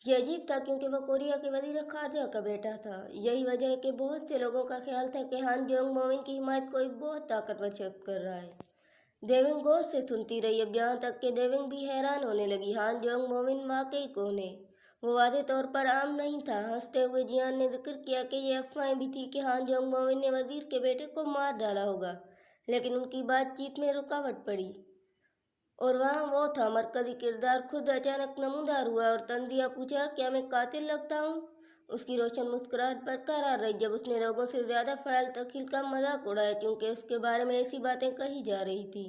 ये अजीब था क्योंकि वह कोरिया के वजीर खारजा का बेटा था। यही वजह है कि बहुत से लोगों का ख्याल था कि हान जोंग मोमिन की हिमायत कोई बहुत ताकतवर शख्स कर रहा है। देविंग गौर से सुनती रही, अब यहाँ तक कि देविंग भी हैरान होने लगी। हान जोंग मोमिन वाकई कौन है? वो वाज़े तौर पर आम नहीं था। हंसते हुए जियान ने जिक्र किया कि ये अफवाहें भी थी कि हान जोंग मोमिन ने वजीर के बेटे को मार डाला होगा, लेकिन उनकी बातचीत में रुकावट पड़ी। और वहाँ वो था, मरकजी किरदार खुद अचानक नमूदार हुआ और तंजिया पूछा, क्या मैं कातिल लगता हूँ? उसकी रोशन मुस्कुराहट बरकरार रही जब उसने लोगों से ज्यादा फ़ाइल तखील का मजाक उड़ाया, क्योंकि उसके बारे में ऐसी बातें कही जा रही थी।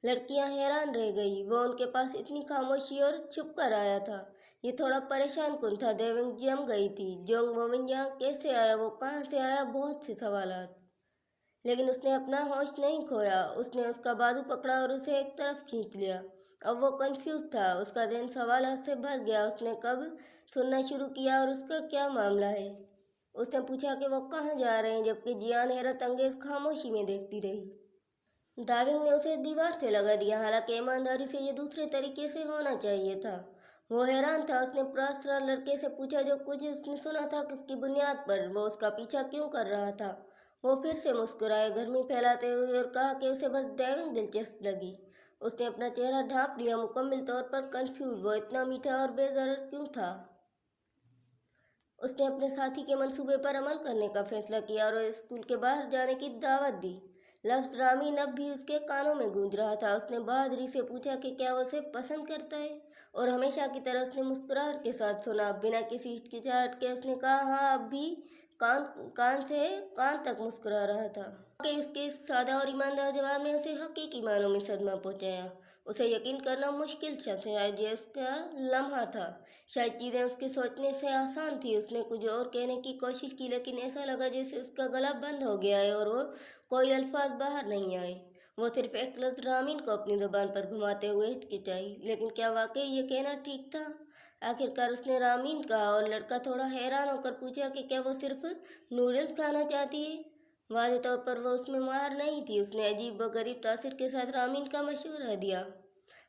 लड़कियां हैरान रह गई, वो उनके पास इतनी खामोशी और छुप कर आया था। ये थोड़ा परेशान कुन था। देविंग जम गई थी। जोंग मोमिन यहाँ कैसे आया, वो कहाँ से आया, बहुत से सवालात। लेकिन उसने अपना होश नहीं खोया। उसने उसका बाजू पकड़ा और उसे एक तरफ खींच लिया। अब वो कंफ्यूज था, उसका ज़हन सवालों से भर गया। उसने कब सुनना शुरू किया और उसका क्या मामला है? उसने पूछा कि वो कहाँ जा रहे हैं, जबकि जियान हैरत अंगेज खामोशी में देखती रही। डार्विंग ने उसे दीवार से लगा दिया, हालांकि ईमानदारी से ये दूसरे तरीके से होना चाहिए था। वो हैरान था। उसने प्रास्tra लड़के से पूछा जो कुछ उसने सुना था, किसकी बुनियाद पर वो उसका पीछा क्यों कर रहा था। वो फिर से मुस्कुराए, गर्मी फैलाते हुए, और कहा कि उसे बस डार्विंग दिलचस्प लगी। उसने अपना चेहरा ढांप लिया, मुकम्मल तौर पर कंफ्यूज। वो इतना मीठा और बेजरर क्यों था? उसने अपने साथी के मंसूबे पर अमल करने का फैसला किया और स्कूल के बाहर जाने की दावत दी। लफ्ज़ रामीन अब भी उसके कानों में गूंज रहा था। उसने बहादुरी से पूछा कि क्या वो उसे पसंद करता है, और हमेशा की तरह उसने मुस्कुराहट के साथ सुना, बिना किसी हिचकिचाहट के। उसने कहा, हाँ। अब भी कान कान से कान तक मुस्कुरा रहा था कि उसके इस सादा और ईमानदार जवाब ने उसे हकीकी मानों में सदमा पहुंचाया। उसे यकीन करना मुश्किल था, शायद ये उसका लम्हा था, शायद चीज़ें उसके सोचने से आसान थी। उसने कुछ और कहने की कोशिश की, लेकिन ऐसा लगा जैसे उसका गला बंद हो गया है और वो कोई अल्फाज बाहर नहीं आए। वो सिर्फ एक लफ्ज़ रामीन को अपनी ज़ुबान पर घुमाते हुए हिचकिचाई। लेकिन क्या वाकई ये कहना ठीक था? आखिरकार उसने रामीन कहा, और लड़का थोड़ा हैरान होकर पूछा कि क्या वो सिर्फ नूडल्स खाना चाहती है। वाज़े तौर पर वो उसमें मार नहीं थी। उसने अजीब व गरीब तासिर के साथ रामीन का मशवरा दिया।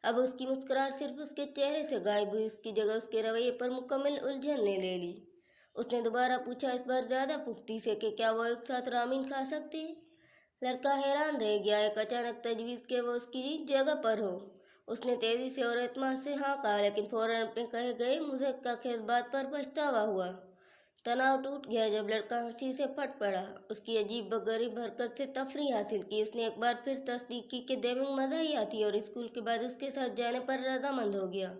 अब उसकी मुस्कुराहट सिर्फ उसके चेहरे से गायब हुई, उसकी जगह उसके रवैये पर मुकम्मल उलझन ने ले ली। उसने दोबारा पूछा, इस बार ज़्यादा पुख्ती से, कि क्या वो एक साथ रामीन खा सकते हैं? लड़का हैरान रह गया, एक अचानक तजवीज़ के वो उसकी जगह पर हो। उसने तेज़ी से और एतमाद से हाँ कहा, लेकिन फौरन अपने कहे गए मुझे का खेस बात पर पछतावा हुआ। तनाव टूट गया जब लड़का हंसी से फट पड़ा। उसकी अजीब व गरीब हरकत से तफरी हासिल की। उसने एक बार फिर तस्दीक की कि देविंग मज़ाहिया थी, और स्कूल के बाद उसके साथ जाने पर रजामंद हो गया।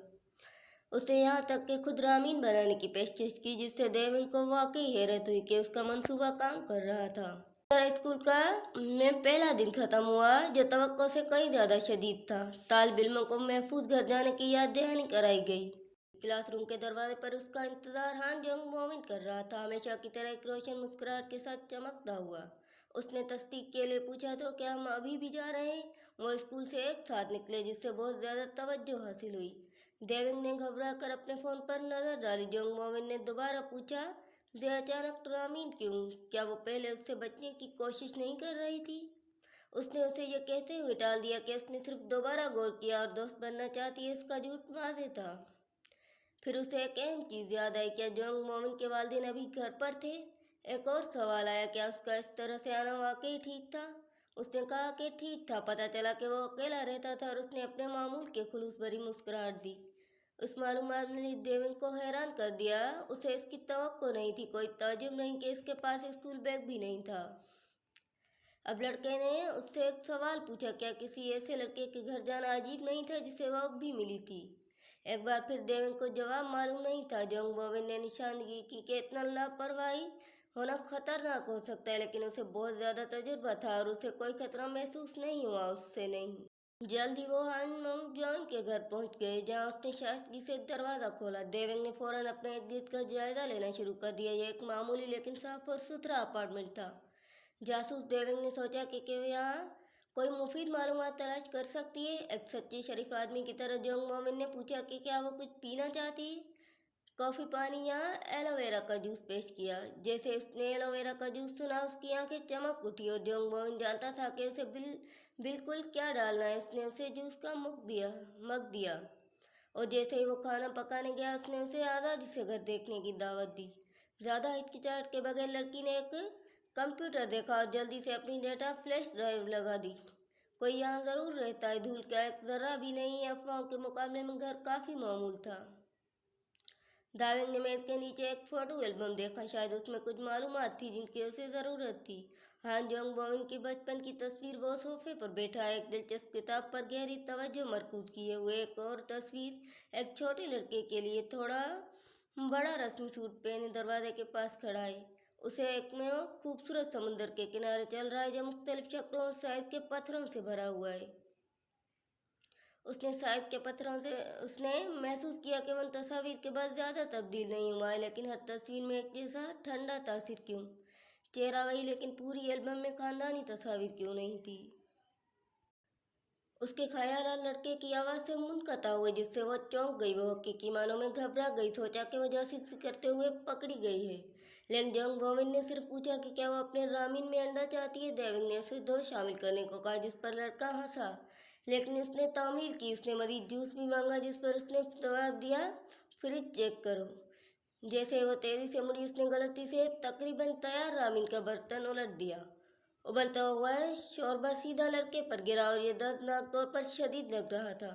उसने यहाँ तक कि खुद रामीन बनाने की पेशकश की, जिससे देविंग को वाकई हैरत हुई कि उसका मंसूबा काम कर रहा था। स्कूल का में पहला दिन खत्म हुआ, जो तवक्को से कहीं ज़्यादा शदीद था। तालिब इल्मों को महफूज घर जाने की याद दहानी कराई गई। क्लासरूम के दरवाजे पर उसका इंतजार हान जोंग मोमिन कर रहा था, हमेशा की तरह एक रोशन मुस्कुराहट के साथ चमकता हुआ। उसने तस्दीक के लिए पूछा, तो क्या हम अभी भी जा रहे हैं? वो स्कूल से एक साथ निकले, जिससे बहुत ज़्यादा तवज्जो हासिल हुई। देविंग ने घबरा कर अपने फ़ोन पर नज़र डाली। जोंग मोमिन ने दोबारा पूछा, जे अचानक रामीन क्यों? क्या वो पहले उससे बचने की कोशिश नहीं कर रही थी? उसने उसे यह कहते हुए टाल दिया कि उसने सिर्फ दोबारा गौर किया और दोस्त बनना चाहती है। इसका झूठ वाज़ेह था। फिर उसे एक अहम चीज़ याद आई, क्या जोंग मोमिन के वालिदैन अभी घर पर थे? एक और सवाल आया, क्या उसका इस तरह से आना वाकई ठीक था? उसने कहा कि ठीक था। पता चला कि वो अकेला रहता था, और उसने अपने मामूल के खुलूस भरी मुस्कुराहट दी। उस मालूमात ने देविंग को हैरान कर दिया। उसे इसकी तवक्को नहीं थी, कोई ताज्जुब नहीं कि इसके पास स्कूल बैग भी नहीं था। अब लड़के ने उससे एक सवाल पूछा, क्या किसी ऐसे लड़के के घर जाना अजीब नहीं था जिसे वह भी मिली थी? एक बार फिर देवेंद्र को जवाब मालूम नहीं था। जोंग बोवेन ने निशानगी की कि इतना लापरवाही होना खतरनाक हो सकता है, लेकिन उसे बहुत ज़्यादा तजुर्बा था और उसे कोई खतरा महसूस नहीं हुआ। उससे नहीं। जल्द ही वो हान मोंग जॉन के घर पहुंच गए, जहां उसने शाइस्तगी से दरवाज़ा खोला। देवेंग ने फौरन अपने इर्द गिर्द का जायजा लेना शुरू कर दिया। यह एक मामूली लेकिन साफ और सुथरा अपार्टमेंट था। जासूस देवेंग ने सोचा कि क्या यहाँ कोई मुफीद मालूमात तलाश कर सकती है। एक सच्चे शरीफ आदमी की तरह जोंग मोमिन ने पूछा कि क्या वो कुछ पीना चाहती है? कॉफ़ी, पानी या एलोवेरा का जूस पेश किया। जैसे उसने एलोवेरा का जूस सुना, उसकी आंखें चमक उठी, और जोंग मोमिन जानता था कि उसे बिल्कुल क्या डालना है। उसने उसे जूस का मग दिया। और जैसे ही वो खाना पकाने गया उसने उसे आज़ादी से घर देखने की दावत दी। ज़्यादा हिचकिचाहट के बगैर लड़की ने एक कंप्यूटर देखा और जल्दी से अपनी डेटा फ्लैश ड्राइव लगा दी। कोई यहाँ ज़रूर रहता है, धूल का एक ज़रा भी नहीं। अफवाहों के मुकाबले में घर काफ़ी मामूल था। दाविंग ने मेज के नीचे एक फोटो एल्बम देखा। शायद उसमें कुछ मालूमात थी जिनकी उसे ज़रूरत थी। हान जोंग बोमिन की बचपन की तस्वीर, वो सोफे पर बैठा एक दिलचस्प किताब पर गहरी तवज्जो मरकूज किए हुए। एक और तस्वीर, एक छोटे लड़के के लिए थोड़ा बड़ा रस्मी सूट पहने दरवाजे के पास खड़ा है। उसे एक में वो खूबसूरत समुद्र के किनारे चल रहा है जो मुख्तलिफ शक्लों और साइज के पत्थरों से भरा हुआ है। उसने महसूस किया कि वो तस्वीर के बाद ज़्यादा तब्दील नहीं हुआ है, लेकिन हर तस्वीर में एक जैसा ठंडा तासीर क्यों। चेहरा वही, लेकिन पूरी एल्बम में खानदानी तस्वीर क्यों नहीं थी। उसके ख्याल लड़के की आवाज़ से मुनक़ता हुए, जिससे वो चौंक गई। वो हकीकी मानों में घबरा गई। सोचा कि वो जासूसी करते हुए पकड़ी गई है। लेकिन जोंग बोमिन ने सिर्फ पूछा कि क्या वो अपने रामीन में अंडा चाहती है। देविंग ने उसे दो शामिल करने को कहा, जिस पर लड़का हंसा, लेकिन उसने तामील की। उसने मजीद जूस भी मांगा, जिस पर उसने जवाब दिया, फ्रिज चेक करो। जैसे वो तेजी से मुड़ी, उसने गलती से तकरीबन तैयार रामीन का बर्तन उलट दिया। उबलता हुआ शोरबा सीधा लड़के पर गिरा और ये दर्दनाक तौर पर शदीद लग रहा था।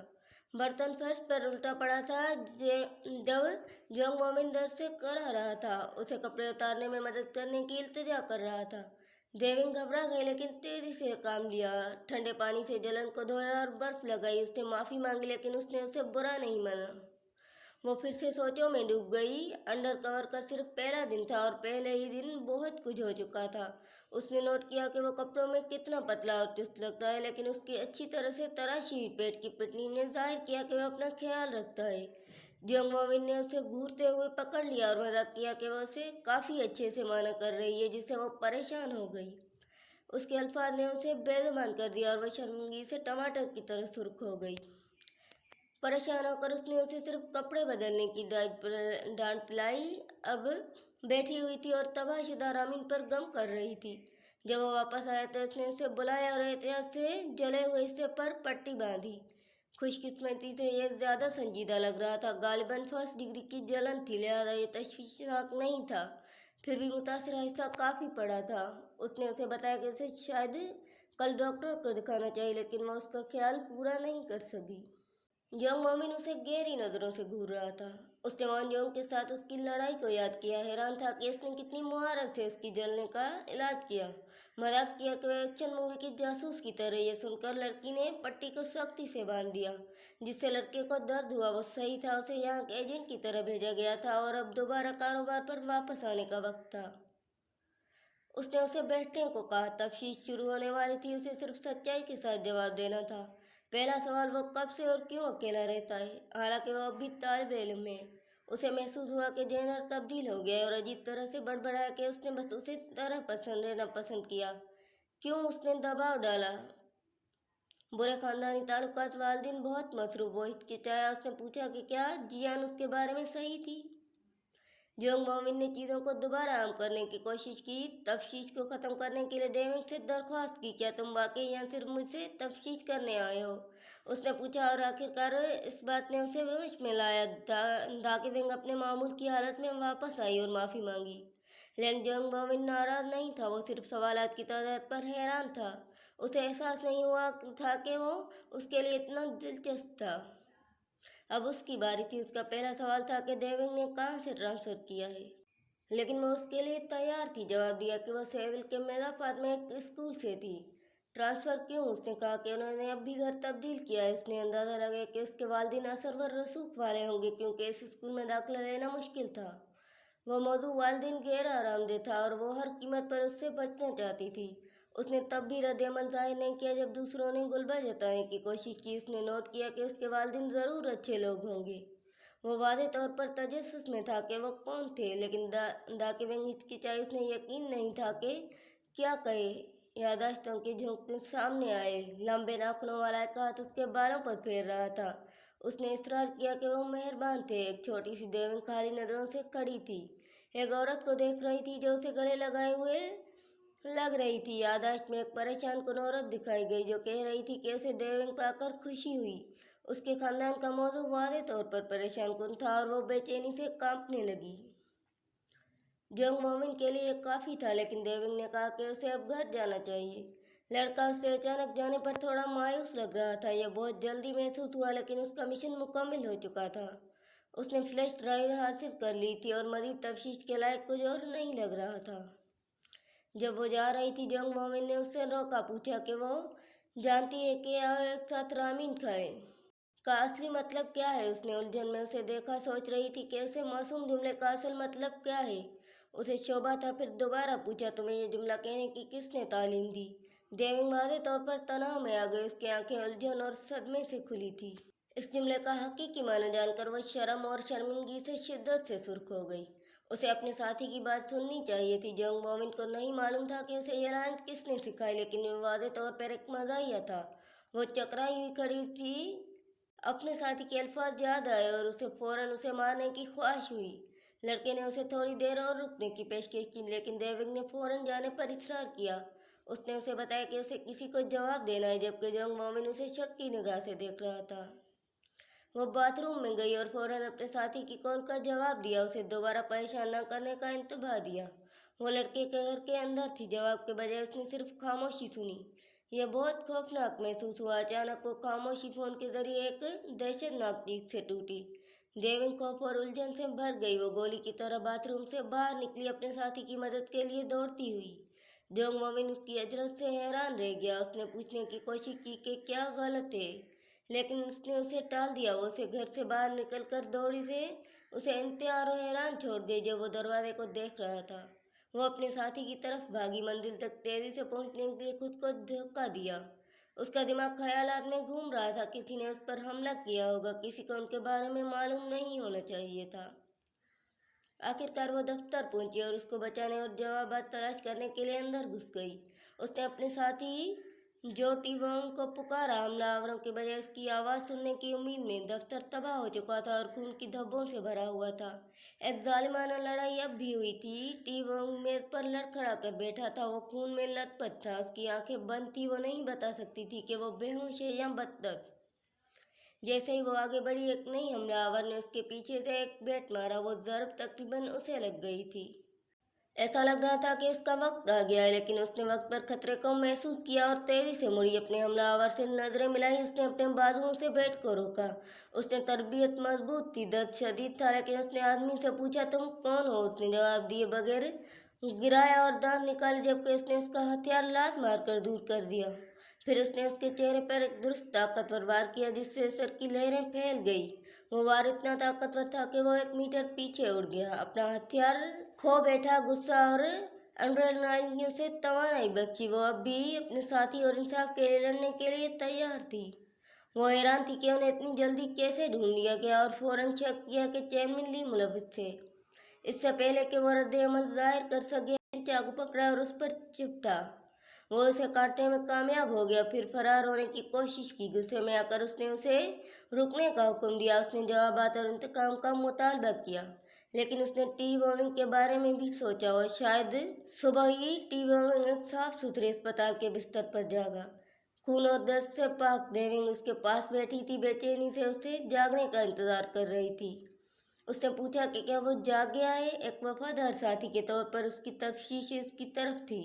बर्तन फर्श पर उल्टा पड़ा था। जब जोंग मोमिन दर्द से करा रहा था, उसे कपड़े उतारने में मदद करने की इल्तिजा कर रहा था। देविंग घबरा गई, लेकिन तेजी से काम लिया। ठंडे पानी से जलन को धोया और बर्फ लगाई। उसने माफ़ी मांगी, लेकिन उसने उसे बुरा नहीं माना। वो फिर से सोचों में डूब गई। अंडर कवर का सिर्फ पहला दिन था और पहले ही दिन बहुत कुछ हो चुका था। उसने नोट किया कि वो कपड़ों में कितना पतला और चुस्त लगता है, लेकिन उसकी अच्छी तरह से तराशी हुई पेट की पिटनी ने जाहिर किया कि वो अपना ख्याल रखता है। जियोंग मोमिन ने उसे घूरते हुए पकड़ लिया और मजाक किया कि वो उसे काफ़ी अच्छे से माना कर रही है, जिससे वो परेशान हो गई। उसके अल्फाज ने उसे बेज़ुबान कर दिया और वह शर्मिंदगी से टमाटर की तरह सुर्ख हो गई। परेशान होकर उसने उसे सिर्फ कपड़े बदलने की डांट पिलाई। अब बैठी हुई थी और तबाहशुदा रामीन पर गम कर रही थी। जब वो वापस आया तो उसने उसे बुलाया और एहतियात से जले हुए हिस्से पर पट्टी बांधी। खुशकिस्मती से यह ज़्यादा संजीदा लग रहा था। गालिबन फर्स्ट डिग्री की जलन थी, लिहाजा ये तशवीशनाक नहीं था। फिर भी मुतासरा हिस्सा काफ़ी पड़ा था। उसने उसे बताया कि उसे शायद कल डॉक्टर को दिखाना चाहिए, लेकिन वह उसका ख्याल पूरा नहीं कर सकी। जोंग मोमिन उसे गहरी नज़रों से घूर रहा था। उसने वॉन जोंग के साथ उसकी लड़ाई को याद किया। हैरान था कि इसने कितनी मुहारत से उसकी जलने का इलाज किया। मजाक किया कि वह एक्शन मूवी की जासूस की तरह। ये सुनकर लड़की ने पट्टी को सख्ती से बांध दिया, जिससे लड़के को दर्द हुआ। वो सही था, उसे यहाँ के एजेंट की तरह भेजा गया था और अब दोबारा कारोबार पर वापस आने का वक्त था। उसने उसे बैठने को कहा। तफ्तीश शुरू होने वाली थी। उसे सिर्फ सच्चाई के साथ जवाब देना था। पहला सवाल, वो कब से और क्यों अकेला रहता है। हालांकि वो अब भी तालिब इल्म है। उसे महसूस हुआ कि जेनर तब्दील हो गया और अजीब तरह से बड़बड़ाया कि उसने बस उसे तरह पसंद रहना पसंद किया। क्यों उसने दबाव डाला। बुरे खानदानी ताल्लुकात। वालिदैन बहुत मसरूफ। वो हिचकिचाया। उसने पूछा कि क्या जियान उसके बारे में सही थी। जोंग मोमिन ने चीज़ों को दोबारा आम करने की कोशिश की। तफ्तीश को ख़त्म करने के लिए देविंग से दरख्वास्त की, क्या तुम वाकई यहाँ सिर्फ मुझसे तफ्तीश करने आए हो। उसने पूछा और आखिरकार इस बात ने उसे होश में लाया। दाकिविंग अपने मामूल की हालत में वापस आई और माफ़ी मांगी। लेकिन जोंग मोमिन नाराज़ नहीं था। वो सिर्फ सवालात की तादाद पर हैरान था। उसे एहसास नहीं हुआ था कि वो उसके लिए इतना दिलचस्प था। अब उसकी बारी थी। उसका पहला सवाल था कि देविंग ने कहाँ से ट्रांसफ़र किया है, लेकिन वो उसके लिए तैयार थी। जवाब दिया कि वह सेविल के मेलाफात में एक स्कूल से थी। ट्रांसफ़र क्यों। उसने कहा कि उन्होंने अब भी घर तब्दील किया है। उसने अंदाज़ा लगाया कि उसके वालिदैन असर व रसूख वाले होंगे, क्योंकि इस स्कूल में दाखिला लेना मुश्किल था। वह मौजूद वालिदैन गैर आरामदेह था और वो हर कीमत पर उससे बचना चाहती थी। उसने तब भी रद्द-ए-अमल ज़ाहिर नहीं किया जब दूसरों ने गुलबा जताने की कोशिश की। उसने नोट किया कि उसके वालिदैन ज़रूर अच्छे लोग होंगे। वो वाज़ेह तौर पर तजस्सुस में था कि वो कौन थे, लेकिन दाकिविंग हिचकिचाई। उसने यकीन नहीं था कि क्या कहे। याददाश्तों के झोंके सामने आए। लंबे नाखूनों वाला एक हाथ उसके बालों पर फेर रहा था। उसने इसरार किया कि वो मेहरबान थे। एक छोटी सी देविंग खाली नज़रों से खड़ी थी, एक औरत को देख रही थी जो उसे गले लगाए हुए लग रही थी। याददाश्त में एक परेशान कुन औरत दिखाई गई जो कह रही थी कि उसे देविंग पाकर खुशी हुई। उसके खानदान का मौजू वाज़ेह तौर पर परेशान कुन था और वो बेचैनी से कांपने लगी। जंग मोमिन के लिए काफ़ी था, लेकिन देविंग ने कहा कि उसे अब घर जाना चाहिए। लड़का उससे अचानक जाने पर थोड़ा मायूस लग रहा था। यह बहुत जल्दी महसूस हुआ, लेकिन उसका मिशन मुकम्मल हो चुका था। उसने फ्लैश ड्राइव हासिल कर ली थी और मज़ीद तफ्तीश के लायक कुछ और नहीं लग रहा था। जब वो जा रही थी, जंग मोमिन ने उससे रोका, पूछा कि वो जानती है कि आओ एक साथ रामीन खाएं का असली मतलब क्या है। उसने उलझन में उसे देखा, सोच रही थी कि उसे मासूम जुमले का असल मतलब क्या है। उसे शोभा था। फिर दोबारा पूछा, तुम्हें ये जुमला कहने की किसने तालीम दी। देविंग वाज़ेह तौर पर तनाव में आ गई। उसकी आंखें उलझन और सदमे से खुली थी। इस जुमले का हकीकी माना जानकर वह शर्म और शर्मिंदगी से शिद्दत से सुर्ख हो गई। उसे अपने साथी की बात सुननी चाहिए थी। जंग मोमिन को नहीं मालूम था कि उसे ये लाइन किसने सिखाई, लेकिन ये वाज़ेह तौर पर एक मज़ाहिया था। वो चकराई हुई खड़ी थी। अपने साथी के अल्फाज याद आए और उसे फौरन उसे मारने की ख्वाहिश हुई। लड़के ने उसे थोड़ी देर और रुकने की पेशकश की, लेकिन देविंग ने फौरन जाने पर इसरार किया। उसने उसे बताया कि उसे किसी को जवाब देना है, जबकि जंग मोमिन उसे शक की निगाह से देख रहा था। वो बाथरूम में गई और फौरन अपने साथी की कॉल का जवाब दिया। उसे दोबारा परेशान न करने का इंतबाह दिया। वो लड़के के घर के अंदर थी। जवाब के बजाय उसने सिर्फ खामोशी सुनी। यह बहुत खौफनाक महसूस हुआ। अचानक वो खामोशी फोन के जरिए एक दहशतनाक चीख से टूटी। देविंग खौफ और उलझन से भर गई। वो गोली की तरह बाथरूम से बाहर निकली, अपने साथी की मदद के लिए दौड़ती हुई। जंग मोमिन उसकी अजरत से हैरान रह गया। उसने पूछने की कोशिश की कि क्या गलत है, लेकिन उसने उसे टाल दिया। वो उसे घर से बाहर निकलकर दौड़ी से उसे इंतजार और हैरान छोड़ गई। जब वो दरवाजे को देख रहा था, वो अपने साथी की तरफ भागी। मंजिल तक तेजी से पहुंचने के लिए खुद को धक्का दिया। उसका दिमाग ख्यालात में घूम रहा था। किसी ने उस पर हमला किया होगा, किसी को उनके बारे में मालूम नहीं होना चाहिए था। आखिरकार वो दफ्तर पहुंची और उसको बचाने और जवाब तलाश करने के लिए अंदर घुस गई। उसने अपने साथी जो टीबोंग को पुकारा। हमलावरों के बजाय उसकी आवाज़ सुनने की उम्मीद में। दफ्तर तबाह हो चुका था और खून की धब्बों से भरा हुआ था। एक जालिमाना लड़ाई अब भी हुई थी। टीबोंग मेज पर लड़खड़ा कर बैठा था। वो खून में लथपथ था। उसकी आंखें बंद थी। वो नहीं बता सकती थी कि वो बेहोश है या बदतर। जैसे ही वो आगे बढ़ी, एक नई हमलावर ने उसके पीछे से एक बैट मारा। वो ज़र्ब तकरीबन उसे लग गई थी। ऐसा लग रहा था कि उसका वक्त आ गया है, लेकिन उसने वक्त पर खतरे को महसूस किया और तेजी से मुड़ी। अपने हमलावर से नजरें मिलाई। उसने अपने बाजुओं से बैट को रोका। उसने तरबियत मजबूत थी, दर्द शदीद था, लेकिन उसने आदमी से पूछा, तुम कौन हो। उसने जवाब दिए बगैर गिराया और दांत निकाले, जबकि उसने उसका हथियार लात मारकर दूर कर दिया। फिर उसने उसके चेहरे पर एक दुरुस्त ताकतवर वार किया, जिससे सर की लहरें फैल गई। वो वार इतना ताकतवर था कि वो 1 मीटर पीछे उड़ गया। अपना हथियार खो बैठा। गुस्सा और एड्रेनलिन ने उसे तवानाई बख्शी। वो अब भी अपने साथी और इंसाफ के लिए लड़ने के लिए तैयार थी। वो हैरान थी कि उन्हें इतनी जल्दी कैसे ढूंढ लिया गया और फौरन शक किया कि चैनमिन ली मुलविस थे। इससे पहले कि वो रद्द-ए-अमल जाहिर कर सके, चाकू पकड़ा और उस पर चिपटा। वो उसे काटने में कामयाब हो गया, फिर फरार होने की कोशिश की। गुस्से में आकर उसने उसे रुकने का हुक्म दिया। उसने जवाबात और इंतकाम का मुतालबा किया, लेकिन उसने टी बॉम्बिंग के बारे में भी सोचा और शायद सुबह ही टी बॉम्बिंग एक साफ सुथरे अस्पताल के बिस्तर पर जागा, खून और दर्द से पाक। देविंग उसके पास बैठी थी, बेचैनी से उसे जागने का इंतजार कर रही थी। उसने पूछा कि क्या वो जाग गया है। एक वफादार साथी के तौर पर उसकी तफ्तीश उसकी तरफ थी।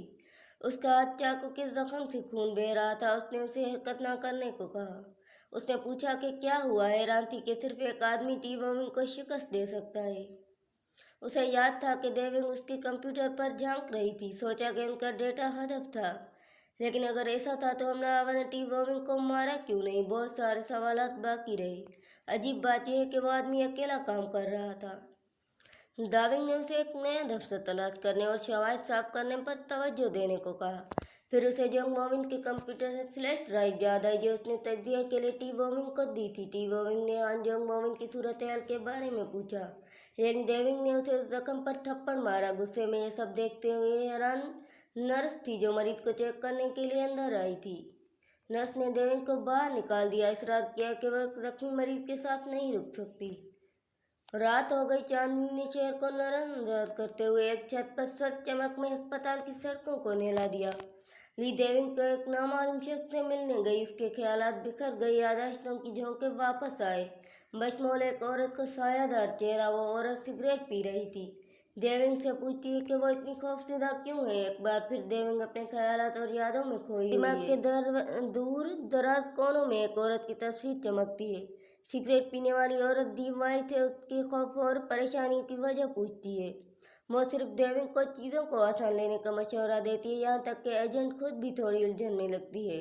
उसका हाथ चाकू के जख्म से खून बह रहा था। उसने उसे हरकत न करने को कहा। उसने पूछा कि क्या हुआ। हैरान थी कि सिर्फ एक आदमी टी बॉम्बिंग को शिकस्त दे सकता है। उसे याद था कि देविंग उसके कंप्यूटर पर झांक रही थी। सोचा कि उनका डेटा हदफ था, लेकिन अगर ऐसा था तो हमलावर ने टी बॉम्बिंग को मारा क्यों नहीं। बहुत सारे सवालात बाकी रहे। अजीब बात यह है कि वो आदमी अकेला काम कर रहा था। दाविंग ने उसे एक नया दफ्तर तलाश करने और शवाहिद साफ करने पर तवज्जो देने को कहा। फिर उसे जंग मोमिन के कंप्यूटर से फ्लैश ड्राइव याद आई जो उसने तजिया के लिए टी बॉम्बिंग को दी थी। टी बॉम्बिंग ने जंग मोमिन की सूरत हाल के बारे में पूछा, लेकिन देविंग ने उसे उस जख्म पर थप्पड़ मारा। गुस्से में यह सब देखते हुए हैरान नर्स थी जो मरीज को चेक करने के लिए अंदर आई थी। नर्स ने देविंग को बाहर निकाल दिया। इसरार किया कि वह जख्मी मरीज के साथ नहीं रुक सकती। रात हो गई। चांदनी ने शहर को नजरअंदाज करते हुए एक छत पर सच चमक में अस्पताल की सड़कों को नहला दिया। ली देविंग को एक नामालूम शख्स से मिलने गई। उसके ख्यालात बिखर गई, याददाश्तों की झोंके वापस आए। बशमोल एक औरत का सायादार चेहरा। वो औरत सिगरेट पी रही थी। देविंग से पूछती है कि वो इतनी खौफजदा क्यों है। एक बार फिर देविंग अपने ख्यालात और यादों में खोई हुई है। दिमाग के दूर दराज कोनों में एक औरत की तस्वीर चमकती है। सिगरेट पीने वाली औरत दीवाई से उसके खौफ और परेशानी की वजह पूछती है। वो सिर्फ देविंग को चीज़ों को आसान लेने का मशवरा देती है, यहाँ तक कि एजेंट खुद भी थोड़ी उलझन में लगती है।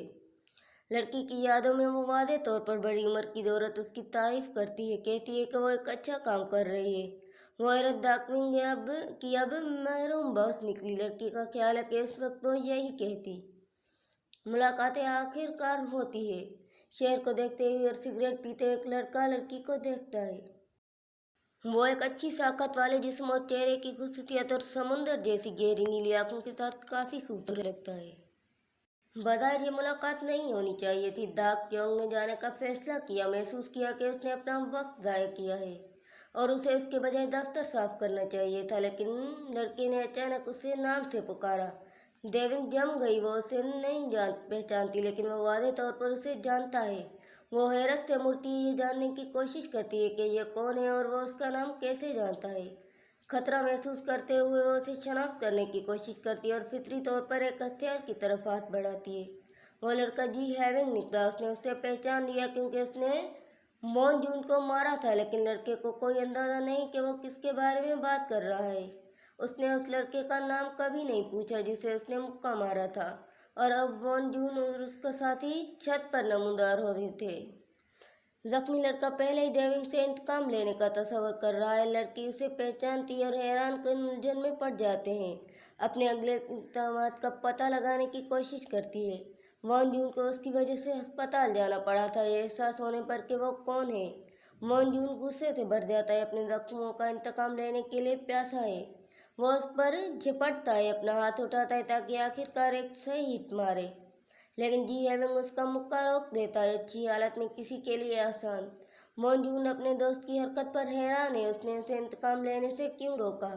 लड़की की यादों में वो वाज़े तौर पर बड़ी उम्र की औरत उसकी तारीफ करती है, कहती है कि वो एक अच्छा काम कर रही है। वो औरत दाकविंग अब महरूम बॉस निकली। लड़की का ख्याल है कि उस वक्त वो यही कहती। मुलाकातें आखिरकार होती है। शहर को देखते हुए और सिगरेट पीते एक लड़का लड़की को देखता है। वो एक अच्छी साकत वाले जिस्म और चेहरे की खूबसूरत और समुंदर जैसी गहरी नीली आंखों के साथ काफी खूबसूरत लगता है। बाज़ार ये मुलाकात नहीं होनी चाहिए थी। दाक क्योंग ने जाने का फैसला किया। महसूस किया कि उसने अपना वक्त ज़ाया किया है और उसे इसके बजाय दफ्तर साफ करना चाहिए था। लेकिन लड़के ने अचानक उसे नाम से पुकारा। देविंग जम गई। वो उसे नहीं पहचानती, लेकिन वो वादे तौर पर उसे जानता है। वो हैरत से मुड़ती ये जानने की कोशिश करती है कि ये कौन है और वो उसका नाम कैसे जानता है। खतरा महसूस करते हुए वो उसे शनाख्त करने की कोशिश करती है और फितरी तौर पर एक हथियार की तरफ हाथ बढ़ाती है। वो लड़का जी हैविंग निकला। उसने उसे पहचान लिया क्योंकि उसने मॉन जून को मारा था, लेकिन लड़के को कोई अंदाजा नहीं कि वो किसके बारे में बात कर रहा है। उसने उस लड़के का नाम कभी नहीं पूछा जिसे उसने मुक्का मारा था, और अब मॉन जून और उसका साथी छत पर नमूदार हो रहे थे। जख्मी लड़का पहले ही देविंग से इंतकाम लेने का तस्वर कर रहा है। लड़की उसे पहचानती है और हैरान कन उलझन में पड़ जाते हैं। अपने अगले इक़दाम का पता लगाने की कोशिश करती है। वॉन जून को उसकी वजह से अस्पताल जाना पड़ा था। ये एहसास होने पर कि वो कौन है, वॉन जून गुस्से से भर जाता है। अपने जख्मों का इंतकाम लेने के लिए प्यासा है। वो उस पर झपटता है, अपना हाथ उठाता है ताकि आखिरकार एक सही हिट मारे, लेकिन जी हैविंग उसका मुक्का रोक देता है। अच्छी हालत में किसी के लिए आसान। मॉन जून अपने दोस्त की हरकत पर हैरान है। उसने उसे इंतकाम लेने से क्यों रोका।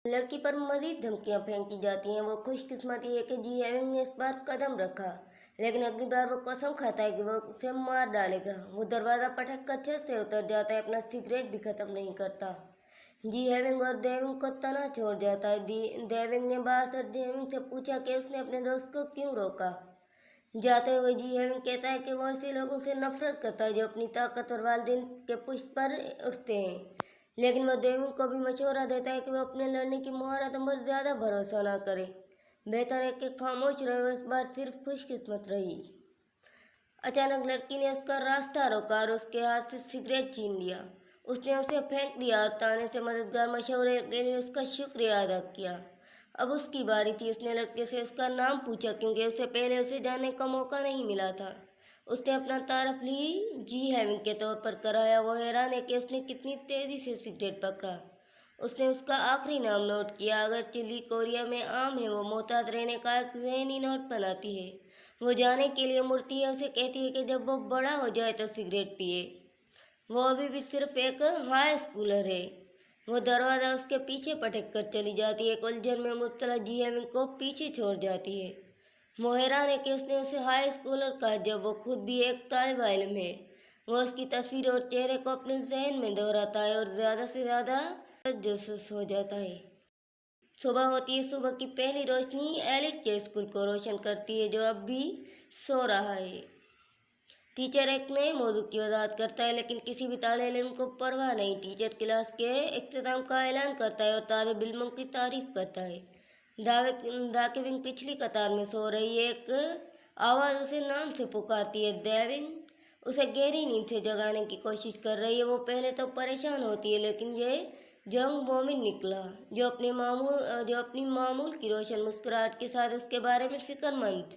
लड़की पर मजीद धमकियां फेंकी जाती हैं। वो खुशकिस्मती है कि जी हैविंग ने इस बार कदम रखा, लेकिन अगली बार वो कसम खाता है कि वो उसे मार डालेगा। वो दरवाज़ा पटक कर छत से उतर जाता है, अपना सिगरेट भी खत्म नहीं करता। जी हैविंग और देविंग को तना छोड़ जाता है। देविंग ने बासर देविंग से पूछा कि उसने अपने दोस्त को क्यों रोका। जाते हुए जी हैविंग कहता है कि वो ऐसे लोगों से नफरत करता है जो अपनी ताकत और वालिदैन के पुष्ट पर उठते हैं, लेकिन वो देविंग को भी मशवरा देता है कि वो अपने लड़ने की महारत पर ज़्यादा भरोसा ना करे। बेहतर है कि खामोश रहे। वो इस बार सिर्फ खुशकिस्मत रही। अचानक लड़की ने उसका रास्ता रोका और उसके हाथ से सिगरेट छीन लिया। उसने उसे फेंक दिया और ताने से मददगार मशवरे के लिए उसका शुक्रिया अदा किया। अब उसकी बारी थी। उसने लड़के से उसका नाम पूछा क्योंकि उससे पहले उसे जानने का मौका नहीं मिला था। उसने अपना तारफ ली जी हैविंग के तौर पर कराया। वो हैरान है कि उसने कितनी तेज़ी से सिगरेट पकड़ा। उसने उसका आखिरी नाम नोट किया। अगर चिली कोरिया में आम है, वो मोहतात रहने का एक ज़हनी नोट बनाती है। वो जाने के लिए मुड़ती है। उसे कहती है कि जब वो बड़ा हो जाए तो सिगरेट पिए। वो अभी भी सिर्फ एक हाई स्कूलर है। वो दरवाज़ा उसके पीछे पटक कर चली जाती है। एक उलझन में मुब्तला जी हैविंग को पीछे छोड़ जाती है। वो हैरान है कि उसने उसे हाई स्कूलर कहा जब वो खुद भी एक तालिब इल्म है। वो उसकी तस्वीर और चेहरे को अपने जहन में दोहराता है और ज़्यादा से ज़्यादा तजस्सुस हो जाता है। सुबह होती है। सुबह की पहली रोशनी एलिट के स्कूल को रोशन करती है जो अब भी सो रहा है। टीचर एक नए मौजू की वजाहत करता है, लेकिन किसी भी तालिब इल्म को परवाह नहीं। टीचर क्लास के इख्तिताम का ऐलान करता है और तालिब इल्मों की तारीफ करता है। दाकिविंग पिछली कतार में सो रही है। एक आवाज़ उसे नाम से पुकारती है। देविंग उसे गहरी नींद से जगाने की कोशिश कर रही है। वो पहले तो परेशान होती है, लेकिन ये जंग मोमिन निकला जो अपनी मामूल की रोशन मुस्कुराहट के साथ उसके बारे में फिक्रमंद।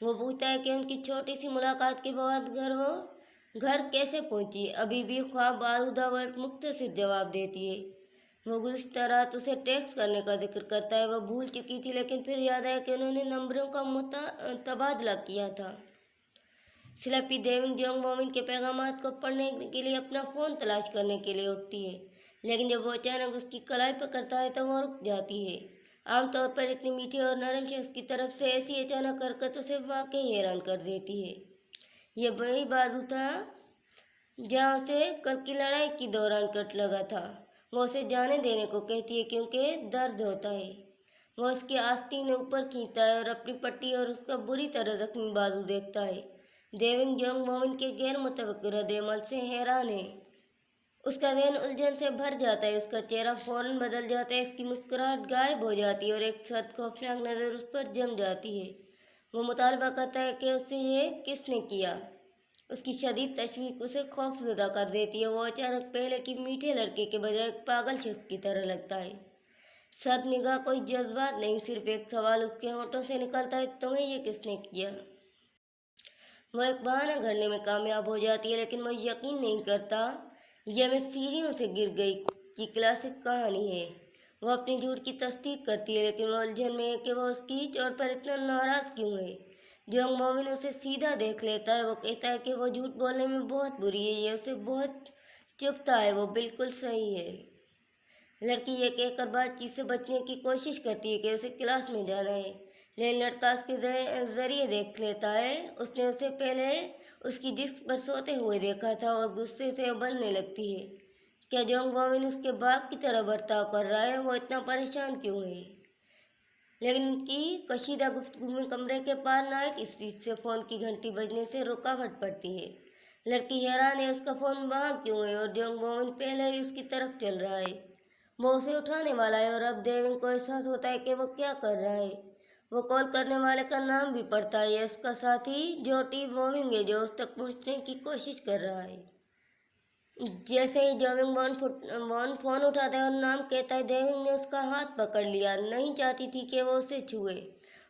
वो पूछता है कि उनकी छोटी सी मुलाकात के बाद घर कैसे पहुंची। अभी भी ख्वाब आलूदा वो एक मुख्तसर जवाब देती है। वो गुज़िश्ता रात उसे टेक्स्ट करने का जिक्र करता है। वह भूल चुकी थी, लेकिन फिर याद आया कि उन्होंने नंबरों का तबादला किया था। स्लैपी देविंग जोंग मोमिन के पैगामात को पढ़ने के लिए अपना फ़ोन तलाश करने के लिए उठती है, लेकिन जब वो अचानक उसकी कलाई पकड़ता है तो वो रुक जाती है। عام طور پر اتنی میٹھی اور نرم شخص کی طرف سے ایسی اچانک حرکت اسے واقعی حیران کر دیتی ہے۔ یہ وہی بازو تھا جہاں اسے کل کی لڑائی کے دوران کٹ لگا تھا۔ وہ اسے جانے دینے کو کہتی ہے کیونکہ درد ہوتا ہے۔ وہ اس کی آستین اوپر کھینچتا ہے اور اپنی پٹی اور اس کا بری طرح زخمی بازو دیکھتا ہے۔ دیونگ جونگ مومن کے غیر متوقع رد عمل سے حیران ہے۔ اس کا ذہن الجھن سے بھر جاتا ہے، اس کا چہرہ فوراً بدل جاتا ہے، اس کی مسکراہٹ غائب ہو جاتی ہے اور ایک سخت خوفناک نظر اس پر جم جاتی ہے۔ وہ مطالبہ کرتا ہے کہ اسے یہ کس نے کیا۔ اس کی شدید تشویش اسے خوف زدہ کر دیتی ہے۔ وہ اچانک پہلے کی میٹھے لڑکے کے بجائے ایک پاگل شخص کی طرح لگتا ہے۔ سد نگاہ کوئی جذبات نہیں، صرف ایک سوال اس کے ہونٹوں سے نکلتا ہے، تمہیں یہ کس نے کیا؟ وہ ایک بہانہ گھڑنے میں کامیاب ہو جاتی ہے، لیکن وہ یقین نہیں کرتا یہ میں سیڑھیوں سے گر گئی کی کلاسک کہانی ہے۔ وہ اپنے جھوٹ کی تصدیق کرتی ہے، لیکن وہ الجھن میں ہے کہ وہ اس کی چوٹ پر اتنا ناراض کیوں ہے۔ جونگ مومن اسے سیدھا دیکھ لیتا ہے۔ وہ کہتا ہے کہ وہ جھوٹ بولنے میں بہت بری ہے، یہ اسے بہت چبھتا ہے۔ وہ بالکل صحیح ہے۔ لڑکی یہ کہہ کر بات چیت سے بچنے کی کوشش کرتی ہے کہ اسے کلاس میں جانا ہے، لیکن لڑکا اس کے ذریعے دیکھ لیتا ہے۔ اس نے اسے پہلے اس کی ڈسک پر سوتے ہوئے دیکھا تھا اور غصے سے ابلنے لگتی ہے۔ کیا جونگ مومن اس کے باپ کی طرح برتاؤ کر رہا ہے؟ وہ اتنا پریشان کیوں ہے؟ لیکن ان کی کشیدہ گفتگو میں کمرے کے پار نائٹ اسٹریٹ سے فون کی گھنٹی بجنے سے رکاوٹ پڑتی ہے۔ لڑکی حیران ہے، اس کا فون وہاں کیوں ہے اور جونگ مومن پہلے ہی اس کی طرف چل رہا ہے۔ وہ اسے اٹھانے والا ہے اور اب دیونگ کو احساس ہوتا ہے کہ وہ کیا کر رہا ہے۔ وہ کال کرنے والے کا نام بھی پڑھتا ہے، یہ اس کا ساتھی جو ٹی وونگ ہے جو اس تک پہنچنے کی کوشش کر رہا ہے۔ جیسے ہی جونگ وون فون اٹھاتا ہے اور نام کہتا ہے، دیونگ نے اس کا ہاتھ پکڑ لیا، نہیں چاہتی تھی کہ وہ اسے چھوئے۔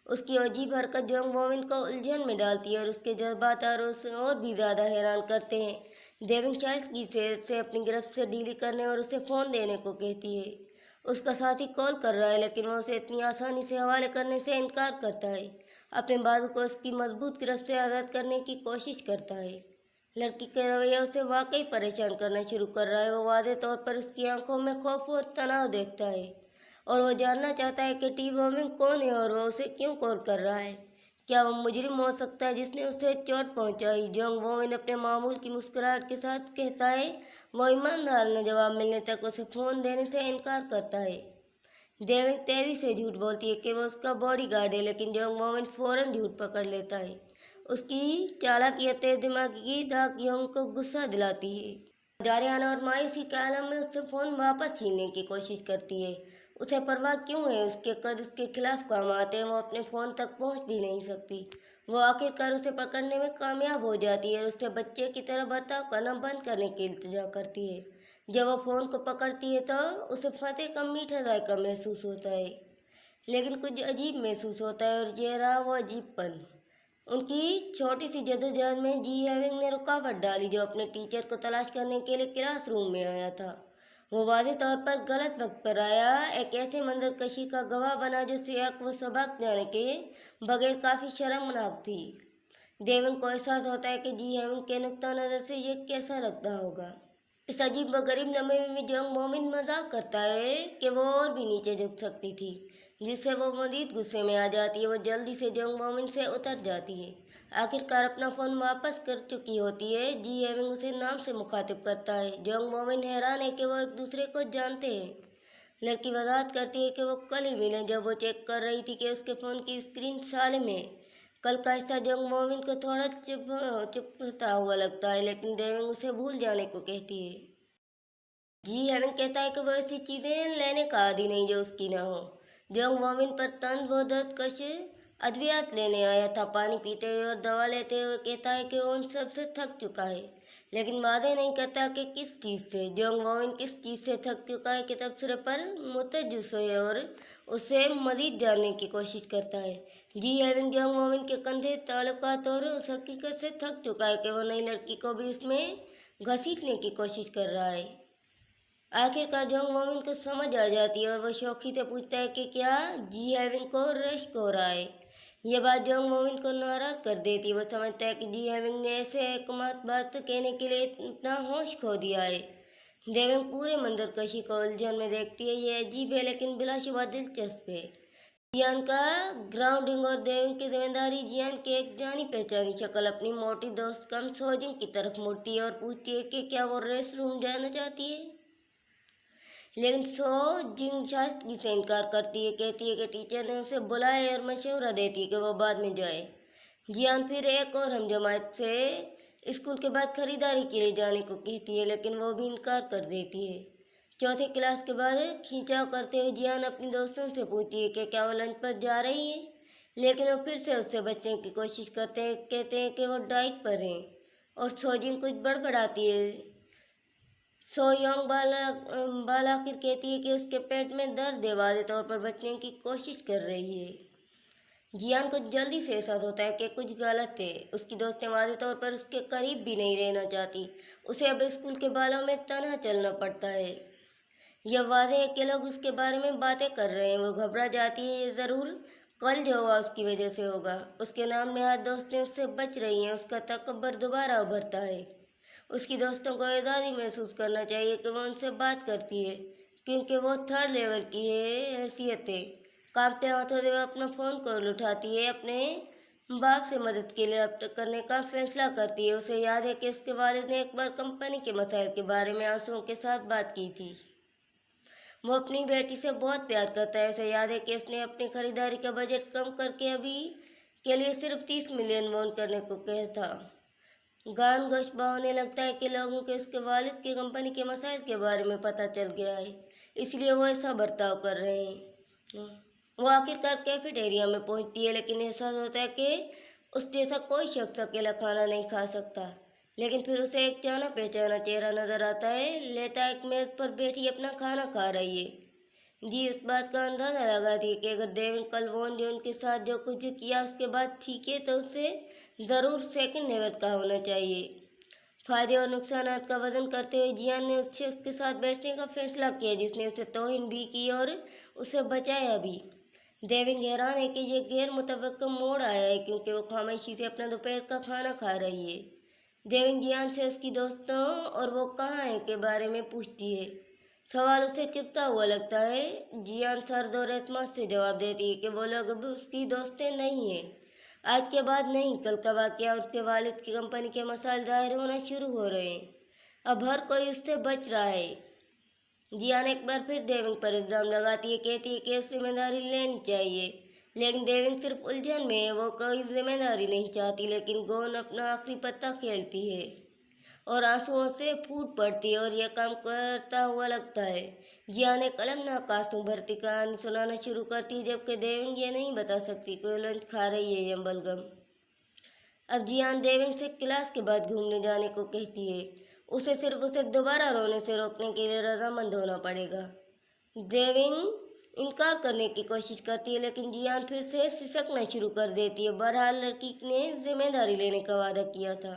اس کی عجیب حرکت جونگ مومن کو الجھن میں ڈالتی ہے اور اس کے جذبات اسے اور بھی زیادہ حیران کرتے ہیں۔ دیونگ شائستگی سے اسے اپنی گرفت سے ڈھیلی کرنے اور اسے فون دینے کو کہتی ہے۔ اس کا ساتھی کال کر رہا ہے، لیکن وہ اسے اتنی آسانی سے حوالے کرنے سے انکار کرتا ہے۔ اپنے بازو کو اس کی مضبوط گرفت سے آزاد کرنے کی کوشش کرتا ہے۔ لڑکی کا رویہ اسے واقعی پریشان کرنا شروع کر رہا ہے۔ وہ واضح طور پر اس کی آنکھوں میں خوف اور تناؤ دیکھتا ہے اور وہ جاننا چاہتا ہے کہ ٹی وونگ کون ہے اور وہ اسے کیوں کال کر رہا ہے۔ کیا وہ مجرم ہو سکتا ہے جس نے اسے چوٹ پہنچائی؟ جونگ مومن اپنے معمول کی مسکراہٹ کے ساتھ کہتا ہے۔ وہ ایماندارانہ جواب ملنے تک اسے فون دینے سے انکار کرتا ہے۔ دیونگ تیزی سے جھوٹ بولتی ہے کہ وہ اس کا باڈی گارڈ ہے، لیکن جونگ مومن فوراً جھوٹ پکڑ لیتا ہے۔ اس کی چالاکی اور تیز دماغی کی دھاک یونگ کو غصہ دلاتی ہے۔ جارحانہ اور مایوسی کے عالم میں اس سے فون واپس چھیننے کی کوشش کرتی ہے۔ اسے پرواہ کیوں ہے؟ اس کے قد اس کے خلاف کام آتے ہیں۔ وہ اپنے فون تک پہنچ بھی نہیں سکتی۔ وہ آخرکار اسے پکڑنے میں کامیاب ہو جاتی ہے اور اس سے بچے کی طرح برتاؤ کرنا بند کرنے کی التجا کرتی ہے۔ جب وہ فون کو پکڑتی ہے تو اسے فتح کا میٹھا ذائقہ محسوس ہوتا ہے، لیکن کچھ عجیب محسوس ہوتا ہے اور یہ رہا وہ عجیب پل۔ ان کی چھوٹی سی جدوجہد میں جی ہیونگ نے رکاوٹ ڈالی جو اپنے ٹیچر کو تلاش کرنے کے لیے کلاس روم میں آیا تھا۔ وہ واضح طور پر غلط وقت پر آیا، ایک ایسے منظر کشی کا گواہ بنا جو سیاق و سباق جانے کے بغیر کافی شرمناک تھی۔ دیونگ کو احساس ہوتا ہے کہ جی ہیونگ کے نقطہ نظر سے یہ کیسا لگتا ہوگا۔ اس عجیب و غریب نمے میں جونگ مومن مذاق کرتا ہے کہ وہ اور بھی نیچے جھک سکتی تھی، جس سے وہ مزید غصے میں آ جاتی ہے۔ وہ جلدی سے جونگ مومن سے اتر جاتی ہے، آخرکار اپنا فون واپس کر چکی ہوتی ہے۔ جی ہیونگ اسے نام سے مخاطب کرتا ہے۔ جونگ مومن حیران ہے کہ وہ ایک دوسرے کو جانتے ہیں۔ لڑکی وضاحت کرتی ہے کہ وہ کل ہی ملے جب وہ چیک کر رہی تھی کہ اس کے فون کی اسکرین سالم ہے۔ کل کا حصہ جونگ مومن کو تھوڑا چبھتا ہوا لگتا ہے، لیکن دیونگ اسے بھول جانے کو کہتی ہے۔ جی ہیونگ کہتا ہے کہ وہ ایسی چیزیں لینے کا عادی نہیں جو اس کی نہ ہو۔ جونگ مومن پر طنز وہ درد کش ادویات لینے آیا تھا۔ پانی پیتے ہوئے اور دوا لیتے ہوئے کہتا ہے کہ وہ ان سب سے تھک چکا ہے، لیکن واضح نہیں کرتا کہ کس چیز سے۔ جونگ مومن کس چیز سے تھک چکا ہے کے تبصرے پر متجسس ہے اور اسے مزید جاننے کی کوشش کرتا ہے۔ جی ہیونگ جونگ مومن کے کندھے تعلقات اور اس حقیقت سے تھک چکا ہے کہ وہ نئی لڑکی کو بھی اس میں گھسیٹنے کی کوشش کر رہا ہے۔ آخرکار جونگ مومن کو سمجھ آ جاتی ہے اور وہ شوخی سے پوچھتا ہے کہ کیا جی ہیونگ کو رشک ہو رہا ہے۔ یہ بات جونگ مومن کو ناراض کر دیتی ہے۔ وہ سمجھتا ہے کہ جی ہیونگ نے ایسے حکمت بات کہنے کے لیے اتنا ہوش کھو دیا ہے۔ دیونگ پورے منظر کشی کو الجھن میں دیکھتی ہے۔ یہ عجیب ہے لیکن بلا شبہ دلچسپ ہے۔ जियान का ग्राउंडिंग और देविंग की जिम्मेदारी। जियान की एक जानी पहचानी शक्ल अपनी मोटी दोस्त कम सोजिंग की तरफ मुड़ती है और पूछती है कि क्या वो रेस्ट रूम जाना चाहती है, लेकिन सो जिंग शास्त्री से इनकार करती है। कहती है कि टीचर ने उसे बुलाया और मशवरा देती है कि वो बाद में जाए। जियान फिर एक और हम जमात से स्कूल के बाद खरीदारी के लिए जाने को कहती है, लेकिन वो भी इनकार कर देती है। चौथे क्लास के बाद खींचाव करते हुए जियान अपनी दोस्तों से पूछती है कि क्या वो लंच पर जा रही है, लेकिन वो फिर से उससे बचने की कोशिश करते हैं। कहते हैं कि वो डाइट पर हैं और सोजिंग कुछ बड़बड़ाती है। सोयोंग बाल आखिर कहती है कि उसके पेट में दर्द है, वादे तौर पर बचने की कोशिश कर रही है। जियान को जल्दी से एहसास होता है कि कुछ गलत है। उसकी दोस्तें वादे तौर पर उसके करीब भी नहीं रहना चाहती। उसे अब स्कूल के बालों में तनहा चलना पड़ता है। यह वादे है कि लोग उसके बारे में बातें कर रहे हैं। वो घबरा जाती है, ये ज़रूर कल जो हुआ उसकी वजह से होगा। उसके नाम नेहाद दोस्तें उससे बच रही हैं। उसका तकब्बर दोबारा उभरता है। उसकी दोस्तों को एजाज़ी महसूस करना चाहिए कि वो उनसे बात करती है, क्योंकि वो थर्ड लेवल की हैसियत है। कांपते हाथों से वह अपना फ़ोन कॉल उठाती है। अपने बाप से मदद के लिए अब करने का फैसला करती है। उसे याद है कि उसके वालिद ने एक बार कंपनी के मसाइल के बारे में आंसुओं के साथ बात की थी। वो अपनी बेटी से बहुत प्यार करता है। उसे याद है कि उसने अपनी खरीदारी का बजट कम करके अभी के लिए सिर्फ 30 मिलियन वॉन करने को कहा था। गान गशबा होने लगता है कि लोगों के उसके वालिद की कंपनी के मसाइल के बारे में पता चल गया है, इसलिए वो ऐसा बर्ताव कर रहे हैं। वो आखिरकार कैफेटेरिया में पहुंचती है, लेकिन एहसास होता है कि उस जैसा कोई शख्स अकेला खाना नहीं खा सकता। लेकिन फिर उसे एक जाना पहचाना चेहरा नजर आता है। लेता एक मेज पर बैठी अपना खाना खा रही है। जी इस बात का अंदाजा लगाती है कि अगर देविंग कल वॉन जो उनके साथ जो कुछ किया उसके बाद ठीक है, तो उसे ज़रूर सेकंड लेवल का होना चाहिए। फायदे और नुकसान का वजन करते हुए जियान ने उस शख्स के साथ बैठने का फैसला किया जिसने उसे तौहीन भी की और उसे बचाया भी। देविंग हैरान है कि ये गैर मुतवक्का मोड़ आया है, क्योंकि वो खामोशी से अपना दोपहर का खाना खा रही है। देविंग जियान से उसकी दोस्तों और वो कहाँ है के बारे में पूछती है। सवाल उसे चुभता हुआ लगता है। जियान सर्द और एतमाद से जवाब देती है कि वो लोग अब उसकी दोस्तें नहीं हैं। आज के बाद नहीं, कल का वाकया और उसके वालिद की कंपनी के मसाइल जाहिर होना शुरू हो रहे हैं। अब हर कोई उससे बच रहा है। जियान एक बार फिर देविंग पर इल्ज़ाम लगाती है। कहती है कि उसे जिम्मेदारी लेनी चाहिए, लेकिन देविंग सिर्फ उलझन में है। वो कोई जिम्मेदारी नहीं चाहती, लेकिन गोन अपना आखिरी पत्ता खेलती है और आंसुओं से फूट पड़ती है और यह काम करता हुआ लगता है। जियान एक अलमनाक आंसू भरती कहानी सुनाना शुरू करती है, जबकि देविंग ये नहीं बता सकती कि वो लंच खा रही है या बलगम। अब जियान देविंग से क्लास के बाद घूमने जाने को कहती है। उसे सिर्फ उसे दोबारा रोने से रोकने के लिए रजामंद होना पड़ेगा। देविंग इनकार करने की कोशिश करती है, लेकिन जियान फिर से सिसकना शुरू कर देती है। बहरहाल लड़की ने जिम्मेदारी लेने का वादा किया था।